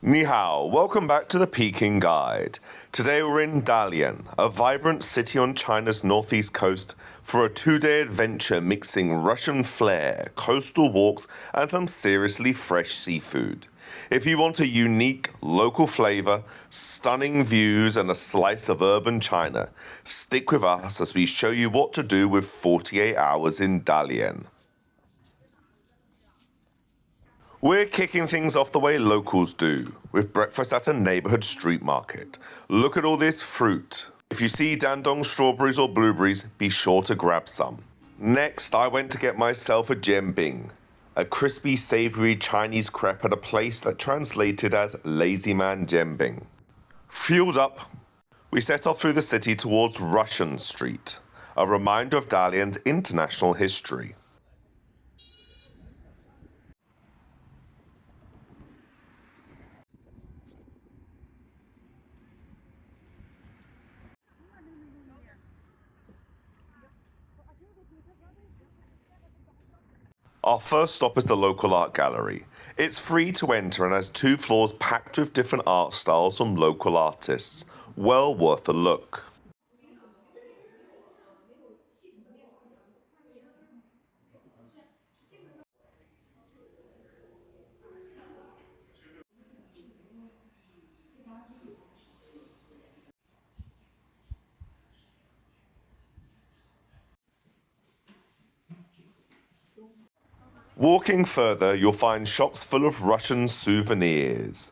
Nihao, welcome back to the Peking Guide. Today we're in Dalian, a vibrant city on China's northeast coast, for a 2-day adventure mixing Russian flair, coastal walks, and some seriously fresh seafood. If you want a unique, local flavor, stunning views, and a slice of urban China, stick with us as we show you what to do with 48 hours in Dalian. We're kicking things off the way locals do, with breakfast at a neighborhood street market. Look at all this fruit. If you see Dandong strawberries or blueberries, be sure to grab some. Next, I went to get myself a jianbing, a crispy, savory Chinese crepe at a place that translated as Lazy Man Jianbing. Fueled up, we set off through the city towards Russian Street, a reminder of Dalian's international history. Our first stop is the local art gallery. It's free to enter and has 2 floors packed with different art styles from local artists. Well worth a look. Walking further, you'll find shops full of Russian souvenirs.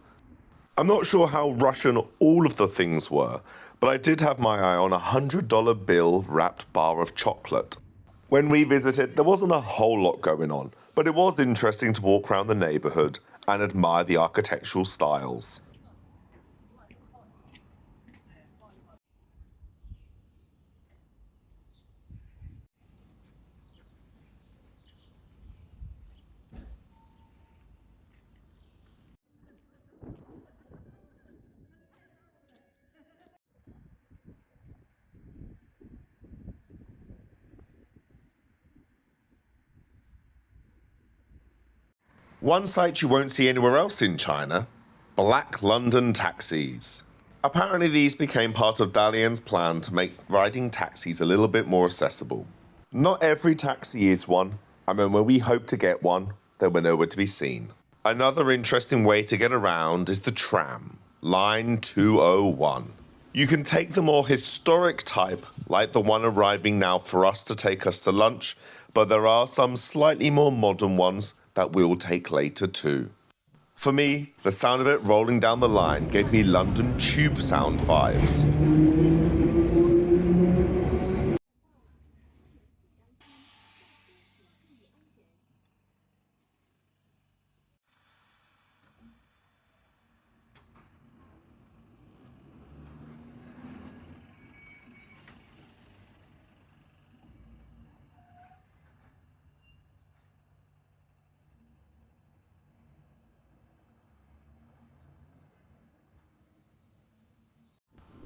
I'm not sure how Russian all of the things were, but I did have my eye on a $100 bill wrapped bar of chocolate. When we visited, there wasn't a whole lot going on, but it was interesting to walk around the neighborhood and admire the architectural styles. One sight you won't see anywhere else in China: Black London taxis. Apparently, these became part of Dalian's plan to make riding taxis a little bit more accessible. Not every taxi is one, and when we hope to get one, they were nowhere to be seen. Another interesting way to get around is the tram, line 201. You can take the more historic type, like the one arriving now for us to take us to lunch, but there are some slightly more modern ones that we'll take later too. For me, the sound of it rolling down the line gave me London tube sound vibes.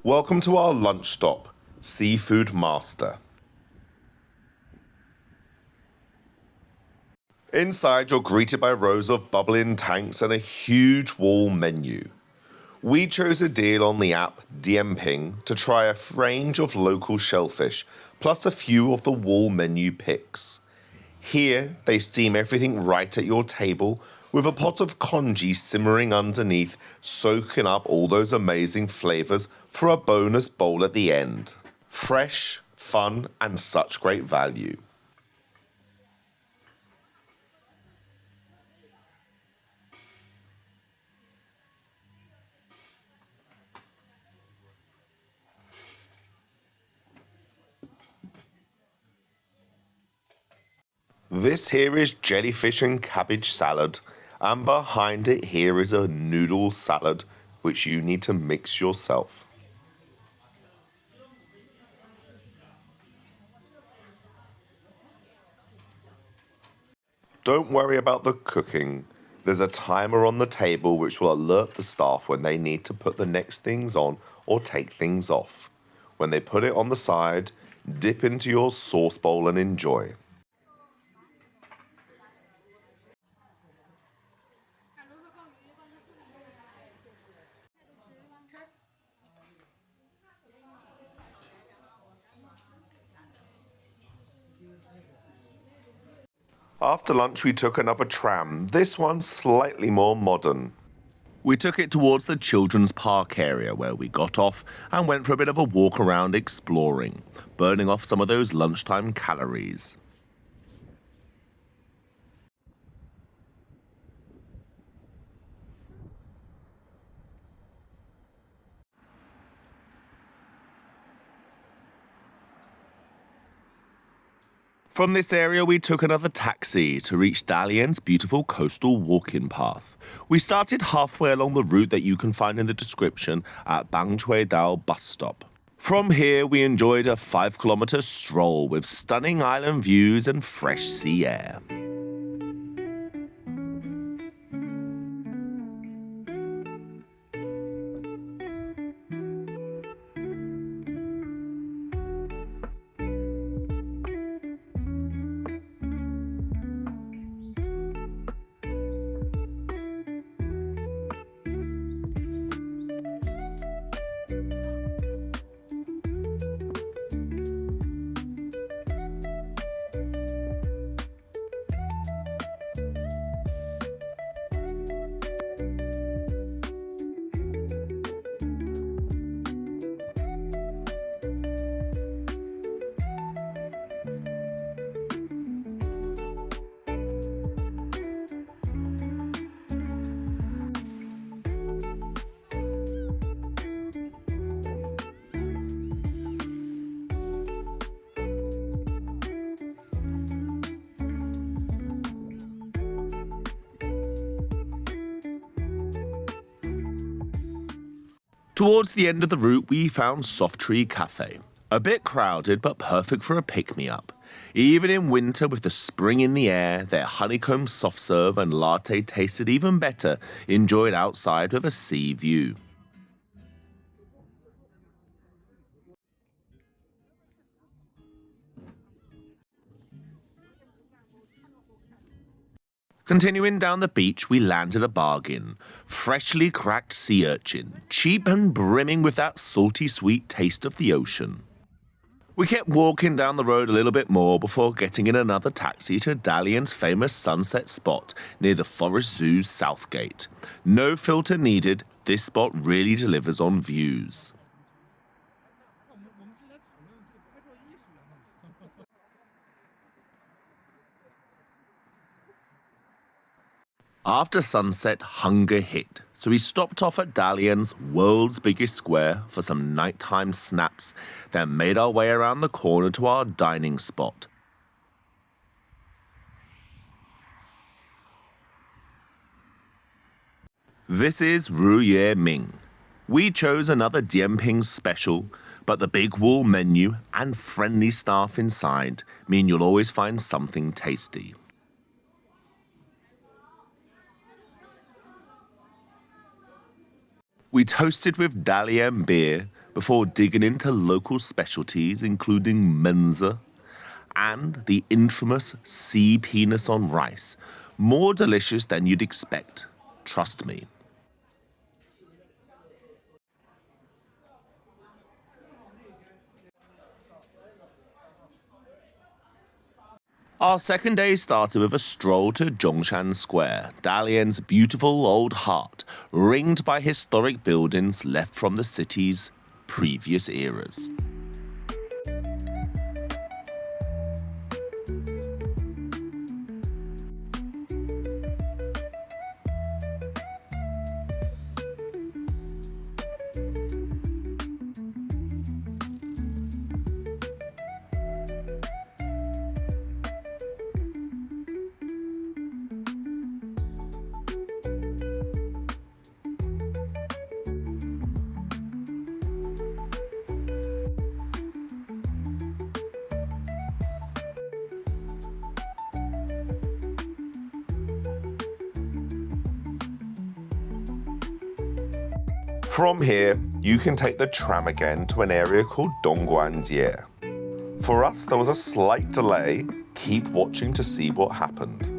Welcome to our lunch stop, Seafood Master. Inside, you're greeted by rows of bubbling tanks and a huge wall menu. We chose a deal on the app Dianping to try a range of local shellfish, plus a few of the wall menu picks. Here, they steam everything right at your table, with a pot of congee simmering underneath, soaking up all those amazing flavors for a bonus bowl at the end. Fresh, fun, and such great value. This here is jellyfish and cabbage salad, and behind it here is a noodle salad, which you need to mix yourself. Don't worry about the cooking. There's a timer on the table which will alert the staff when they need to put the next things on or take things off. When they put it on the side, dip into your sauce bowl and enjoy. After lunch, we took another tram, this one slightly more modern. We took it towards the children's park area where we got off and went for a bit of a walk around exploring, burning off some of those lunchtime calories. From this area, we took another taxi to reach Dalian's beautiful coastal walking path. We started halfway along the route that you can find in the description at Bangchuidao bus stop. From here, we enjoyed a 5-kilometer stroll with stunning island views and fresh sea air. Towards the end of the route, we found Softree Café. A bit crowded, but perfect for a pick-me-up. Even in winter with the spring in the air, their honeycomb soft serve and latte tasted even better, enjoyed outside with a sea view. Continuing down the beach, we landed a bargain. Freshly cracked sea urchin, cheap and brimming with that salty sweet taste of the ocean. We kept walking down the road a little bit more before getting in another taxi to Dalian's famous sunset spot near the Forest Zoo's south gate. No filter needed, this spot really delivers on views. After sunset, hunger hit, so we stopped off at Dalian's world's biggest square for some nighttime snaps, then made our way around the corner to our dining spot. This is Ruye Ming. We chose another Jianbing special, but the big wall menu and friendly staff inside mean you'll always find something tasty. We toasted with Dalian beer before digging into local specialties including menza and the infamous sea penis on rice, more delicious than you'd expect, trust me. Our second day started with a stroll to Zhongshan Square, Dalian's beautiful old heart, ringed by historic buildings left from the city's previous eras. From here, you can take the tram again to an area called Dongguanjie. For us, there was a slight delay. Keep watching to see what happened.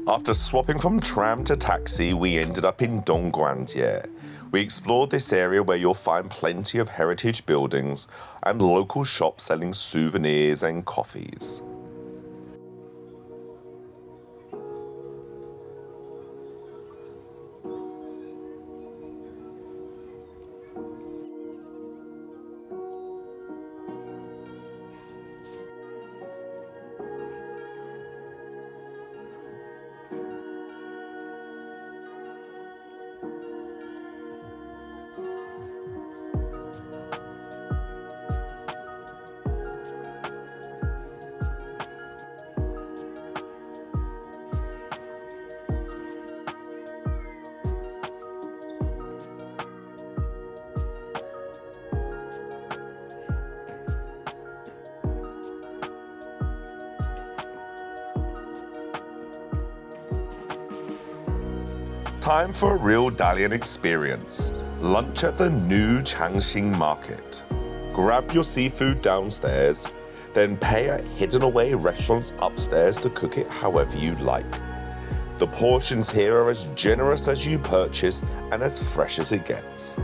After swapping from tram to taxi, we ended up in Dongguanjie. We explored this area where you'll find plenty of heritage buildings and local shops selling souvenirs and coffees. Time for a real Dalian experience. Lunch at the new Changxing market. Grab your seafood downstairs, then pay at hidden away restaurants upstairs to cook it however you like. The portions here are as generous as you purchase and as fresh as it gets.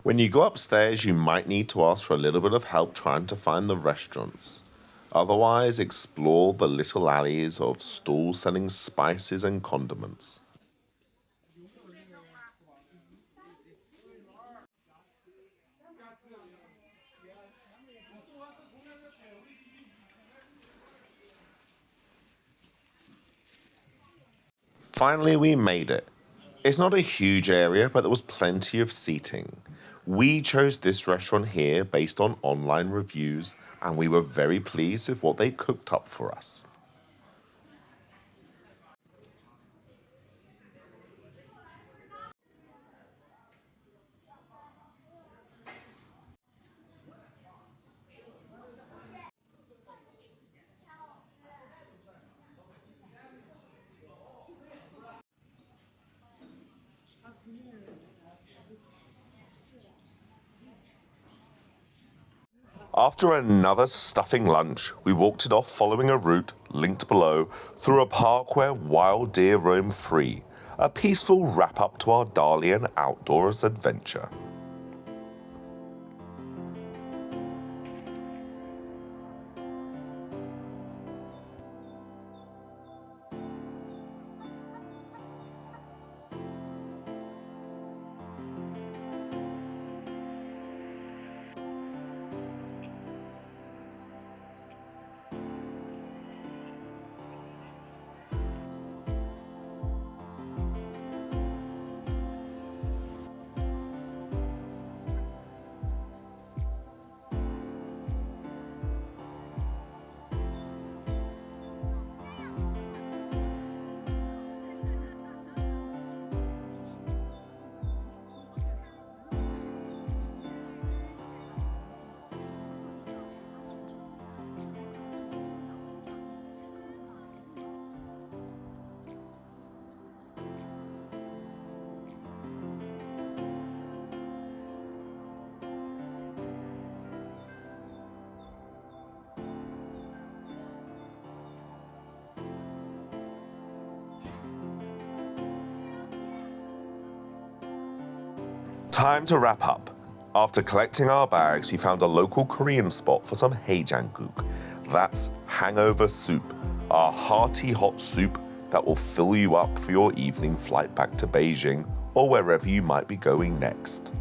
When you go upstairs, you might need to ask for a little bit of help trying to find the restaurants. Otherwise, explore the little alleys of stalls selling spices and condiments. Finally, we made it. It's not a huge area, but there was plenty of seating. We chose this restaurant here based on online reviews, and we were very pleased with what they cooked up for us. After another stuffing lunch, we walked it off following a route, linked below, through a park where wild deer roam free, a peaceful wrap-up to our Dalian outdoors adventure. Time to wrap up. After collecting our bags, we found a local Korean spot for some haejanguk. That's hangover soup, our hearty hot soup that will fill you up for your evening flight back to Beijing or wherever you might be going next.